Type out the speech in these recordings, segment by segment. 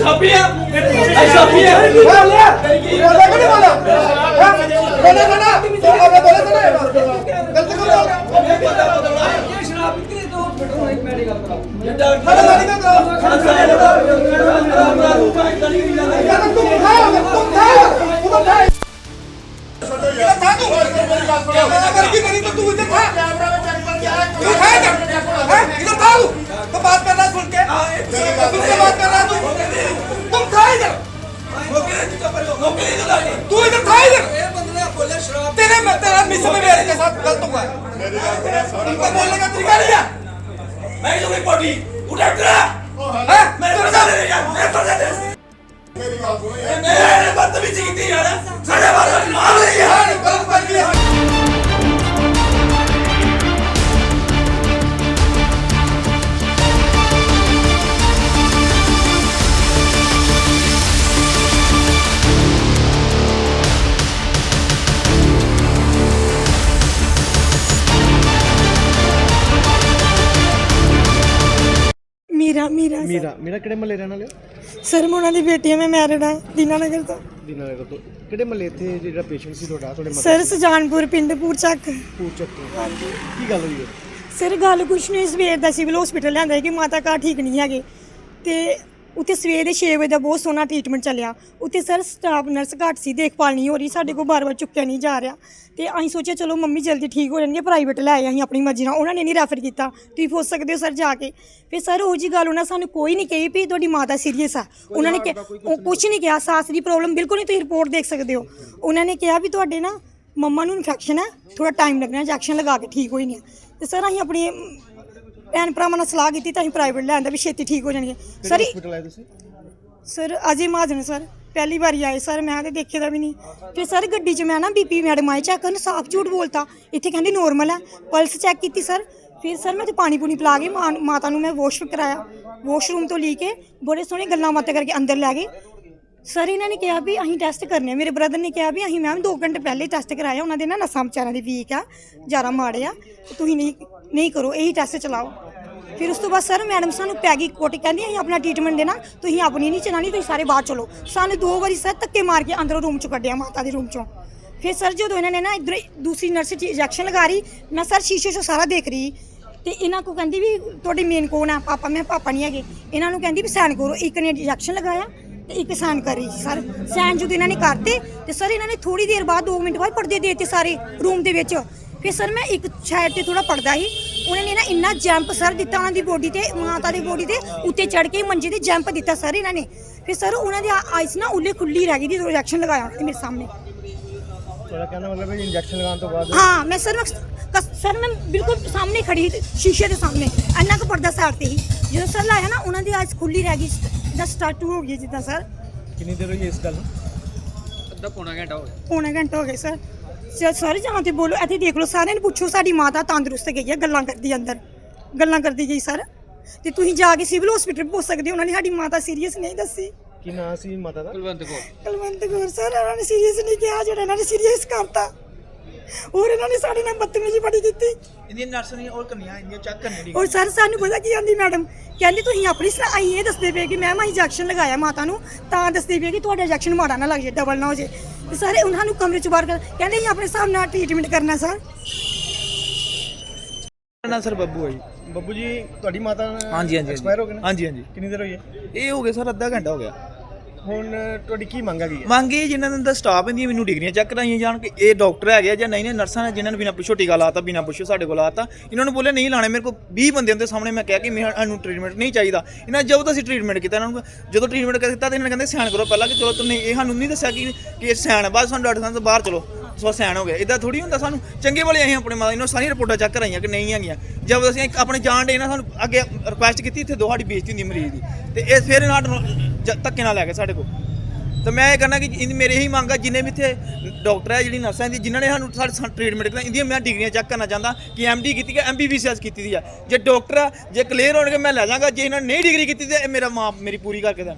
ਸ਼ਾਪੀਆਂ बात कर रहा सुन के तुमसे बात कर रहा तुम था इधर तू इधर था इधर तेरा मिस में मेरे के साथ गलत हुआ है तुमको बोलने का तरीका नहीं है मैं तो नहीं पढ़ी उठा हैं मैं तो मेरे बदतमीजी की थी यार साढ़े 12 मार रही है गलत कर दिया मेरा किहड़े महल्ले रहने वाले सर मैं उन्होंने बेटी मैं मैरिड हाँ दीनानगर तो दीनानगर तो किहड़े महल्ले इत्थे जेहड़ा पेशेंट सी तुहाडा सर सुजानपुर पिंड पूरचक पूरचक तो की गल होई है सर गल कुछ नहीं सवेर का सिविल हॉस्पिटल लिया कि माता घर ठीक नहीं है तो उत्थे सवेर के 6 बजे का बहुत सोहना ट्रीटमेंट चलिया उत्थे सर स्टाफ नर्स घट सी देखभाल नहीं हो रही साढ़े को बार बार चुक्या नहीं जा रहा तो अं सोचा चलो मम्मी जल्दी ठीक हो जाएंगे प्राइवेट लै आए अं अपनी मर्जी उन्होंने नहीं रैफर किया तुम पुछ सकते हो सर जाके फिर सर वो जी गल उन्होंने सानू कोई नहीं कही भी तुहाडी माता सीरीयस आ उन्होंने कुछ नहीं कहा सांस की प्रॉब्लम बिल्कुल नहीं तुम रिपोर्ट देख सकते हो उन्होंने कहा भी तुहाडे ना मम्मा नूं इन्फेक्शन है थोड़ा टाइम लगना इंजैक्शन लगा के ठीक होई नहीं तो सर अं अपनी भैन भरावां नाल सलाह की तो अं प्राइवेट लै आंदा भी छेती ठीक हो जाएंगे सर अजय महाजन सर पहली बारी आए सर मैं तो देखे भी नहीं फिर सर गड्डी च मैं ना बीपी मैडम आए चेक करन साफ झूठ बोलता इत्थे कहंदी नॉर्मल है पल्स चेक की सर फिर सर मैं तो पानी पूनी पिला के माता नूं मैं वॉश कराया वॉशरूम तो ली के बड़े सोहने गल्लां बातें करके अंदर लै गए सर इन्होंने कहा भी अं टैसट करने मेरे ब्रदर ने कहा भी अं मैम 2 घंटे पहले टैसट कराया उन्होंने ना नसां बेचारियां दी वीक आ ज़्यादा माड़े आ तुम नहीं करो यही टैसट चलाओ फिर उस तो बाद सर मैडम सानू पैगी कोट कहती अं अपना ट्रीटमेंट देना तुम अपनी नहीं चलानी तुम सारे बाहर चलो सानू 2 बारी सर धक्के मार के अंदरों रूम चो कढ़िया माता के रूम चो फिर सर जो इन्होंने ना इधर दूसरी नर्स इंजैक्शन लगा रही मैं सर शीशे चो सारा देख रही तो इन्हों को कहती भी थोड़े मेन कौन है पापा मैं पापा नहीं है इन्होंने कहती भी सैन करो एक ने इंजैक्शन लगाया तो एक सैन कर रही सर सैन जो इन्होंने करते तो सर इन्होंने थोड़ी देर बाद 2 मिनट बाद पर्दे देते सारे रूम के फिर सर मैं एक शायद से थोड़ा पढ़ता ही उन्होंने ना इन्ना जंप सर दिता उन्होंने बॉडी से माता की बॉडी से उत्ते चढ़ के मंजे से जंप दिता सर इन्होंने फिर सर उन्होंने आइस ना उल्ले खुली रह गई थी इंजैक्शन लगाया मेरे सामने मतलब इंजैक्शन लगाने तो बाद हाँ मैं सर मैं बिल्कुल सामने खड़ी शीशे के सामने इन्ना का पर्दा साइड से ही जो सर लाया ना उन्होंने आइस खुली रह गई स्टार्ट हो गई जिदा सर कितनी देर हुई इस गल पौना घंटा हो गया सर सर जहाँ तो बोलो इतने देख लो सारे पुछो साड़ी माता तंदरुस्त गई है गल्लां करदी अंदर गल्लां करदी गई सर तो तुम जाके सिविल हॉस्पिटल पुछ सकते हो उन्होंने साड़ी माता सीरीयस नहीं दसी की नाम सी माता दा कुलवंत कौर सर उन्होंने सीरीयस नहीं किया जो इन्होंने सीरीयस करता और इन्होंने साढ़े नाल बदतमीजी बड़ी की और सर सानू पता की आंदी मैडम कहती तुम अपनी अं ये दसते पे कि मैम इंजैक्शन लगाया माता नूं तां दसते पे कि तुहाडा इंजैक्शन माड़ा ना लग जाए डबल ना हो जाए सर उन्होंने कमरे च बाहर कहते अपने हिसाब नाल ट्रीटमेंट करना सर ना सर बब्बू है बब्बू जी तुहाडी माता हाँ जी एक्सपायर हो गए ना हाँ जी कितनी देर हुई है ये हो गया सर आधा घंटा हो गया ਹੁਣ ਤੁਹਾਡੀ ਕੀ ਮੰਗ ਹੈਗੀ ਮੰਗ ਇਹ ਜਿਨ੍ਹਾਂ ਦਾ ਸਟਾਫ ਇਹਦੀਆਂ ਮੈਨੂੰ ਡਿਗਰੀਆਂ ਚੈੱਕ ਕਰਾਈਆਂ ਜਾਣ ਕਿ ਇਹ ਡਾਕਟਰ ਹੈਗੇ ਜਾਂ ਨਹੀਂ ਨੇ ਨਰਸਾਂ ਨੇ ਜਿਨ੍ਹਾਂ ਨੇ ਬਿਨਾਂ ਪੁੱਛੋ ਟੀਕਾ ਲਾਤਾ ਬਿਨਾਂ ਪੁੱਛੋ ਸਾਡੇ ਕੋਲ ਆਤਾ ਇਹਨਾਂ ਨੂੰ ਬੋਲੇ ਨਹੀਂ ਲਾਣੇ ਮੇਰੇ ਕੋਲ 20 ਬੰਦੇ ਹੁੰਦੇ ਸਾਹਮਣੇ ਮੈਂ ਕਿਹਾ ਕਿ ਮੈਨੂੰ ਟ੍ਰੀਟਮੈਂਟ ਨਹੀਂ ਚਾਹੀਦਾ ਇਹਨਾਂ ਜਦੋਂ ਅਸੀਂ ਟ੍ਰੀਟਮੈਂਟ ਕੀਤਾ ਇਹਨਾਂ ਨੂੰ ਜਦੋਂ ਟ੍ਰੀਟਮੈਂਟ ਕੀਤਾ ਤਾਂ ਇਹਨਾਂ ਨੇ ਕਹਿੰਦੇ ਸੈਨ ਕਰੋ ਪਹਿਲਾਂ ਕਿ ਚਲੋ ਤੁਸੀਂ ਇਹ ਸਾਨੂੰ ਨਹੀਂ ਦੱਸਿਆ ਕਿ ਇਹ ਸੈਨ ਬਾਅਦ ਸਾਨੂੰ ਡਾਕਟਰ ਸਾਹਿਬ ਤੋਂ ਬਾਹਰ ਚਲੋ ਸੋ ਸੈਨ ਹੋ ਗਿਆ ਇਦਾਂ ਥੋੜੀ ਹੁੰਦਾ ਸਾਨੂੰ ਚੰਗੇ ਵਾਲੇ ਅਸੀਂ ਆਪਣੇ ਮਾਤਾ ਨੂੰ ਸਾਰੀਆਂ ਰਿਪੋਰਟਾਂ ਚੈੱਕ ਕਰਾਈਆਂ ਕਿ ਨਹੀਂ ਹੈਗੀਆਂ ਜਦ ਅਸੀਂ ਆਪਣੇ ਜਾਣ ਦੇ ਨਾ ਸਾਨੂੰ ਅੱਗੇ ਰਿਕੁਐਸਟ ਕੀਤੀ ਇੱਥੇ ਤੁਹਾਡੀ ਬੇਇੱਜ਼ਤੀ ਹੁੰਦੀ ਮਰੀਜ਼ ਦੀ ਤੇ ਇਹ ਫਿਰ ਧੱਕੇ ਨਾਲ ਲੈ ਕੇ ਸਾਡੇ ਕੋਲ तो मैं ये कहना कि मेरी यही मांग है जिन्हें भी इतने डॉक्टर है जी नर्सा जिन्होंने सानू ट्रीटमेंट करना इनकी मैं डिग्रियां चेक करना चाहता कि MD की MBBS की है जो डॉक्टर है जो क्लीयर होने मैं लै जाऊँगा जे इन्होंने नहीं डिग्री की मेरा माँ मेरी पूरी करके दें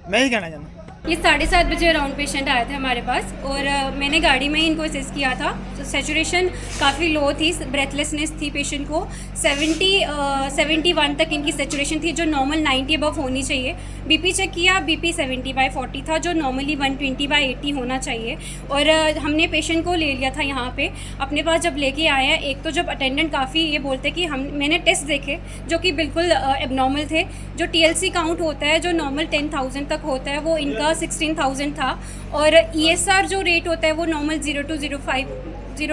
मैं ही कहना चाहता। ये 7:30 बजे अराउंड पेशेंट आए थे हमारे पास और मैंने गाड़ी में ही इनको असेस किया था। तो सैचुरेशन काफ़ी लो थी, ब्रेथलेसनेस थी पेशेंट को, 71 तक इनकी सैचुरेशन थी जो नॉर्मल 90 अबव होनी चाहिए। बीपी चेक किया, बीपी 70/40 था जो नॉर्मली 120/80 होना चाहिए। और हमने पेशेंट को ले लिया था यहाँ पे अपने पास। जब लेके आए हैं, एक तो जब अटेंडेंट काफ़ी ये बोलते कि मैंने टेस्ट देखे जो कि बिल्कुल एबनॉर्मल थे। जो TLC काउंट होता है जो नॉर्मल 10,000 तक होता है वो इनका 16,000 था। और ESR जो रेट होता है वो नॉर्मल 0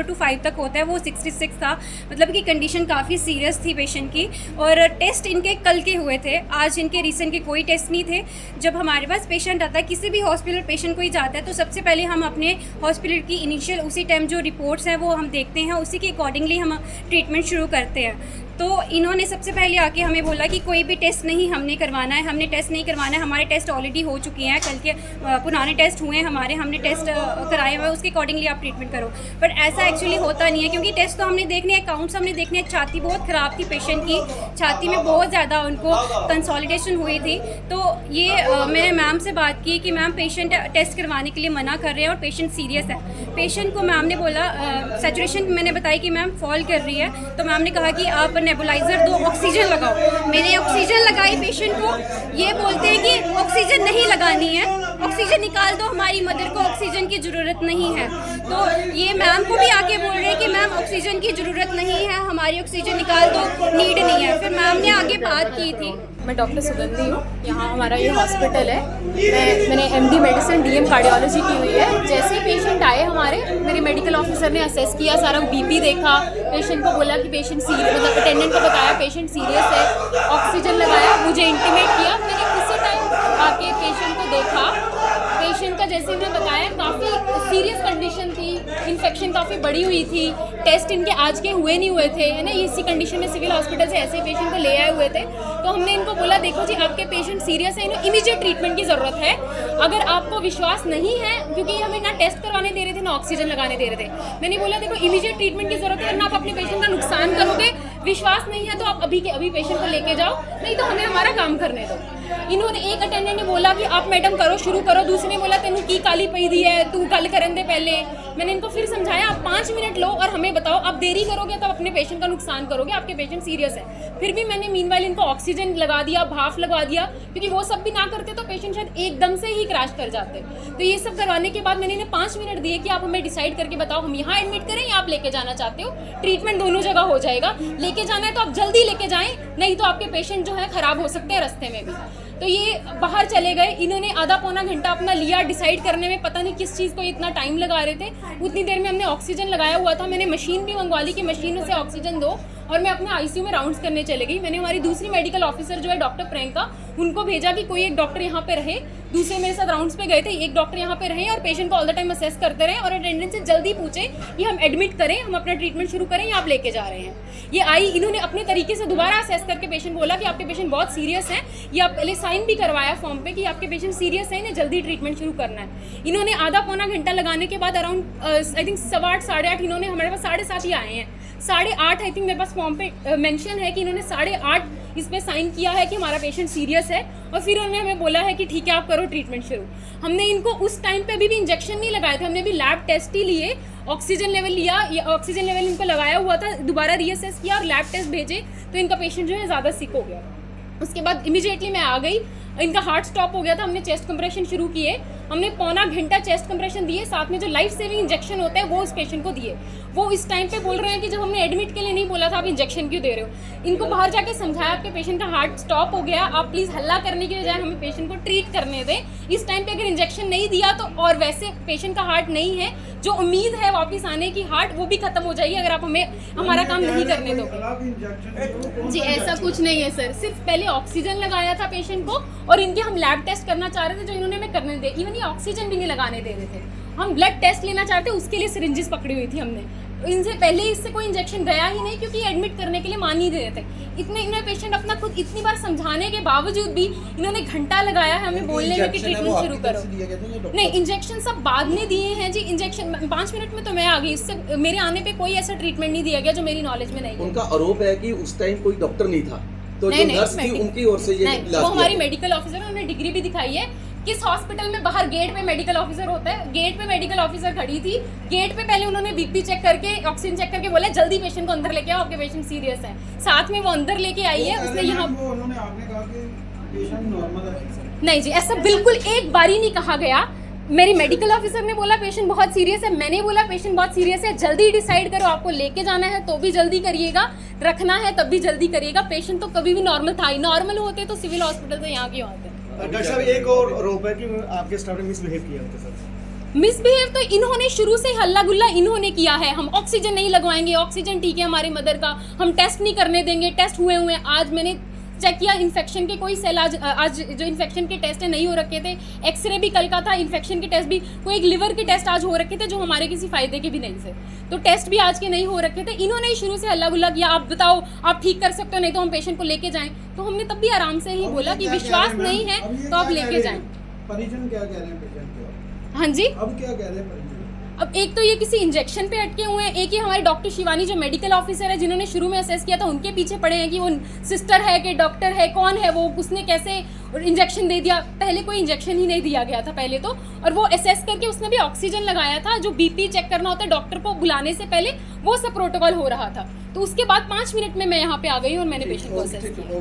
to 5 तक होता है, वो 66 था। मतलब कि कंडीशन काफ़ी सीरियस थी पेशेंट की। और टेस्ट इनके कल के हुए थे, आज इनके रीसेंट के कोई टेस्ट नहीं थे। जब हमारे पास पेशेंट आता है, किसी भी हॉस्पिटल पेशेंट कोई जाता है तो सबसे पहले हम अपने हॉस्पिटल की इनिशियल उसी टाइम जो रिपोर्ट्स हैं वो हम देखते हैं, उसी के अकॉर्डिंगली हम ट्रीटमेंट शुरू करते हैं। तो इन्होंने सबसे पहले आके हमें बोला कि कोई भी टेस्ट नहीं हमने करवाना है, हमने टेस्ट नहीं करवाना है, हमारे टेस्ट ऑलरेडी हो चुके हैं, कल के पुराने टेस्ट हुए हैं हमारे, हमने टेस्ट कराए हुए, उसके अकॉर्डिंगली आप ट्रीटमेंट करो। बट ऐसा एक्चुअली होता नहीं है, क्योंकि टेस्ट तो हमने देखने हैं, काउंट्स हमने देखने हैं। छाती बहुत ख़राब थी पेशेंट की, छाती में बहुत ज़्यादा उनको कंसोलिडेशन हुई थी। तो ये मैंने मैम से बात की कि मैम पेशेंट टेस्ट करवाने के लिए मना कर रहे हैं और पेशेंट सीरियस है। पेशेंट को मैम ने बोला सैचुरेशन मैंने बताई कि मैम फॉल कर रही है, तो मैम ने कहा कि आप नेबुलाइज़र दो, ऑक्सीजन लगाओ। मैंने ऑक्सीजन लगाई पेशेंट को, ये बोलते हैं कि ऑक्सीजन नहीं लगानी है, ऑक्सीजन निकाल दो, हमारी मदर को ऑक्सीजन की ज़रूरत नहीं है। तो ये मैम को भी आके बोल रहे हैं कि मैम ऑक्सीजन की ज़रूरत नहीं है, हमारी ऑक्सीजन निकाल दो, नीड नहीं है। फिर मैम ने आगे बात की थी। मैं डॉक्टर सुगंधी हूँ, यहाँ हमारा ये हॉस्पिटल है। मैंने MD मेडिसिन DM कार्डियोलॉजी की हुई है। जैसे ही पेशेंट आए हमारे, मेरे मेडिकल ऑफिसर ने असेस किया, सारा BP देखा, पेशेंट को बोला कि पेशेंट सीरियस, मतलब अटेंडेंट को बताया पेशेंट सीरियस है, ऑक्सीजन लगाया, मुझे इंटीमेट किया। मैंने उसी टाइम आके पेशेंट को देखा। पेशेंट का जैसे मैंने बताया काफ़ी सीरियस कंडीशन थी, इन्फेक्शन काफ़ी बड़ी हुई थी, टेस्ट इनके आज के हुए नहीं हुए थे, है ना। इसी कंडीशन में सिविल हॉस्पिटल से ऐसे पेशेंट को ले आए हुए थे। तो हमने इनको बोला देखो जी आपके पेशेंट सीरियस है, इन्हें इमीडिएट ट्रीटमेंट की ज़रूरत है। अगर आपको विश्वास नहीं है, क्योंकि हमें ना टेस्ट करवाने दे रहे थे ना ऑक्सीजन लगाने दे रहे थे, मैंने बोला देखो इमीडिएट ट्रीटमेंट की ज़रूरत है, वरना आप अपने पेशेंट का नुकसान करोगे। विश्वास नहीं है तो आप अभी के अभी पेशेंट को लेके जाओ, नहीं तो हमें हमारा काम करने दो। इन्होंने, एक अटेंडेंट ने बोला कि आप मैडम करो, शुरू करो। दूसरे ने बोला तेनू की काली पई दी है, तू कल करन दे पहले। मैंने इनको फिर समझाया आप 5 मिनट लो और हमें बताओ, आप देरी करोगे तो अपने पेशेंट का नुकसान करोगे, आपके पेशेंट सीरियस है। फिर भी मैंने मीनवाइल इनको ऑक्सीजन लगा दिया, भाफ लगवा दिया, क्योंकि वो सब भी ना करते तो पेशेंट शायद एकदम से ही क्रैश कर जाते। तो ये सब करवाने के बाद मैंने इन्हें 5 मिनट दिए कि आप हमें डिसाइड करके बताओ हम यहाँ एडमिट करें या आप लेके जाना चाहते हो। ट्रीटमेंट दोनों जगह हो जाएगा, लेके जाना है तो आप जल्दी लेके जाएं, नहीं तो आपके पेशेंट जो है खराब हो सकते हैं रास्ते में भी। तो ये बाहर चले गए। इन्होंने आधा पौना घंटा अपना लिया डिसाइड करने में, पता नहीं किस चीज़ को इतना टाइम लगा रहे थे। उतनी देर में हमने ऑक्सीजन लगाया हुआ था, मैंने मशीन भी मंगवा ली कि मशीन से ऑक्सीजन दो, और मैं अपने ICU में राउंड्स करने चले गई। मैंने हमारी दूसरी मेडिकल ऑफिसर जो है डॉक्टर प्रियंका, उनको भेजा कि कोई एक डॉक्टर यहाँ पे रहे। दूसरे मेरे साथ राउंड्स पे गए थे, एक डॉक्टर यहाँ पे रहे और पेशेंट को ऑल द टाइम असेस करते रहे, और अटेंडेंट से जल्दी पूछे कि हम एडमिट करें, हम अपना ट्रीटमेंट शुरू करें या आप लेके जा रहे हैं। ये आई, इन्होंने अपने तरीके से दोबारा असेस करके पेशेंट बोला कि आपके पेशेंट बहुत सीरियस हैं। ये आप पहले साइन भी करवाया फॉर्म पे कि आपके पेशेंट सीरियस है, इन्हें जल्दी ट्रीटमेंट शुरू करना है। इन्होंने आधा पौना घंटा लगाने के बाद अराउंड आई थिंक 8:15 साढ़े 8 इन्होंने हमारे पास 7:30 ही आए हैं। 8:30 आई थिंक मेरे पास फॉर्म पे मेंशन है कि इन्होंने 8:30 इस पे साइन किया है कि हमारा पेशेंट सीरियस है, और फिर उन्होंने हमें बोला है कि ठीक है आप करो ट्रीटमेंट शुरू। हमने इनको उस टाइम पे अभी भी इंजेक्शन नहीं लगाए थे, हमने भी लैब टेस्ट ही लिए, ऑक्सीजन लेवल लिया, ऑक्सीजन लेवल इनको लगाया हुआ था, दोबारा रीअसेस किया और लैब टेस्ट भेजे, तो इनका पेशेंट जो है ज़्यादा सिक हो गया। उसके बाद इमीडिएटली मैं आ गई, इनका हार्ट स्टॉप हो गया था, हमने चेस्ट कंप्रेशन शुरू किए, हमने पौना घंटा चेस्ट कंप्रेशन दिए, साथ में जो लाइफ सेविंग इंजेक्शन होता है वो उस पेशेंट को दिए। वो इस टाइम पे बोल रहे हैं कि जब हमने एडमिट के लिए नहीं बोला था आप इंजेक्शन क्यों दे रहे हो। इनको बाहर जाके समझाया आपके पेशेंट का हार्ट स्टॉप हो गया, आप प्लीज़ हल्ला करने की बजाय हमें पेशेंट को ट्रीट करने दें। इस टाइम पे अगर इंजेक्शन नहीं दिया तो, और वैसे पेशेंट का हार्ट नहीं है, जो उम्मीद है वापस आने की हार्ट, वो भी खत्म हो जाएगी अगर आप हमें हमारा काम नहीं करने दोगे। जी ऐसा कुछ नहीं है सर, सिर्फ पहले ऑक्सीजन लगाया था पेशेंट को, और इनके हम लैब टेस्ट करना चाह रहे थे जो इन्होंने हमें करने दे। इवन ये ऑक्सीजन भी नहीं लगाने दे रहे थे, हम ब्लड टेस्ट लेना चाहते, उसके लिए सिरिंजेस पकड़ी हुई थी हमने। इनसे पहले इससे कोई इंजेक्शन गया ही नहीं, क्योंकि एडमिट करने के लिए मान ही दे रहे थे। इन्होंने पेशेंट अपना खुद इतनी बार समझाने के बावजूद भी इन्होंने घंटा लगाया है हमें बोलने में कि ट्रीटमेंट शुरू करो। नहीं, इंजेक्शन सब बाद में दिए हैं जी। इंजेक्शन 5 मिनट में तो मैं आ गई, इससे मेरे आने पे कोई ऐसा ट्रीटमेंट नहीं दिया गया जो मेरी नॉलेज में नहीं है। उनका आरोप है कि उस टाइम कोई डॉक्टर नहीं था, तो जो नर्स थी उनकी ओर से ये वो हमारी मेडिकल ऑफिसर है, उन्होंने डिग्री भी दिखाई है किस हॉस्पिटल में बाहर गेट पे मेडिकल ऑफिसर होता है, गेट पे मेडिकल ऑफिसर खड़ी थी, गेट पे पहले उन्होंने बीपी चेक करके ऑक्सीजन चेक करके बोला जल्दी पेशेंट को अंदर लेके आओ, आपके पेशेंट सीरियस है। साथ में वो अंदर लेके आई है, उसने यहाँ उन्होंने आपने कहा कि पेशेंट नॉर्मल है। नहीं जी, ऐसा बिल्कुल एक बार ही नहीं कहा गया। मेरी मेडिकल ऑफिसर ने बोला पेशेंट बहुत सीरियस है, मैंने बोला पेशेंट बहुत सीरियस है, जल्दी डिसाइड करो, आपको लेके जाना है तो भी जल्दी करिएगा, रखना है तब भी जल्दी करिएगा। पेशेंट तो कभी भी नॉर्मल था ही, नॉर्मल होते तो सिविल हॉस्पिटल से यहाँ क्यों आते। डॉक्टर साहब एक और आरोप है कि आपके स्टाफ ने मिसबिहेव किया होता सर। मिसबिहेव तो इन्होंने शुरू से हल्ला गुल्ला इन्होंने किया है। हम ऑक्सीजन नहीं लगवाएंगे, ऑक्सीजन ठीक है हमारे मदर का, हम टेस्ट नहीं करने देंगे, टेस्ट हुए हुए। आज मैंने चेक किया, इन्फेक्शन के कोई सेल आज जो इन्फेक्शन के टेस्ट है नहीं हो रखे थे, एक्सरे भी कल का था, इन्फेक्शन के टेस्ट भी, कोई एक लिवर के टेस्ट आज हो रखे थे जो हमारे किसी फायदे के भी नहीं थे, तो टेस्ट भी आज के नहीं हो रखे थे। इन्होंने ही शुरू से हल्ला गुल्ला किया, आप बताओ आप ठीक कर सकते हो नहीं तो हम पेशेंट को लेके जाएं। तो हमने तब भी आराम से ही बोला कि विश्वास नहीं है तो आप लेके जाएं। परिजन क्या कह रहे हैं पेशेंट के? हाँ जी, अब क्या कह रहे हैं परिजन? अब एक तो ये किसी इंजेक्शन पे अटके हुए हैं, एक ही हमारे डॉक्टर शिवानी जो मेडिकल ऑफिसर है जिन्होंने शुरू में असेस किया था उनके पीछे पड़े हैं कि वो सिस्टर है कि डॉक्टर है, कौन है वो, उसने कैसे इंजेक्शन दे दिया। पहले कोई इंजेक्शन ही नहीं दिया गया था पहले तो, और वो असेस करके उसने भी ऑक्सीजन लगाया था। जो बीपी चेक करना होता है डॉक्टर को बुलाने से पहले, वो सब प्रोटोकॉल हो रहा था। तो उसके बाद 5 मिनट में मैं यहाँ पे आ गई और मैंने पेशेंट को असेस किया।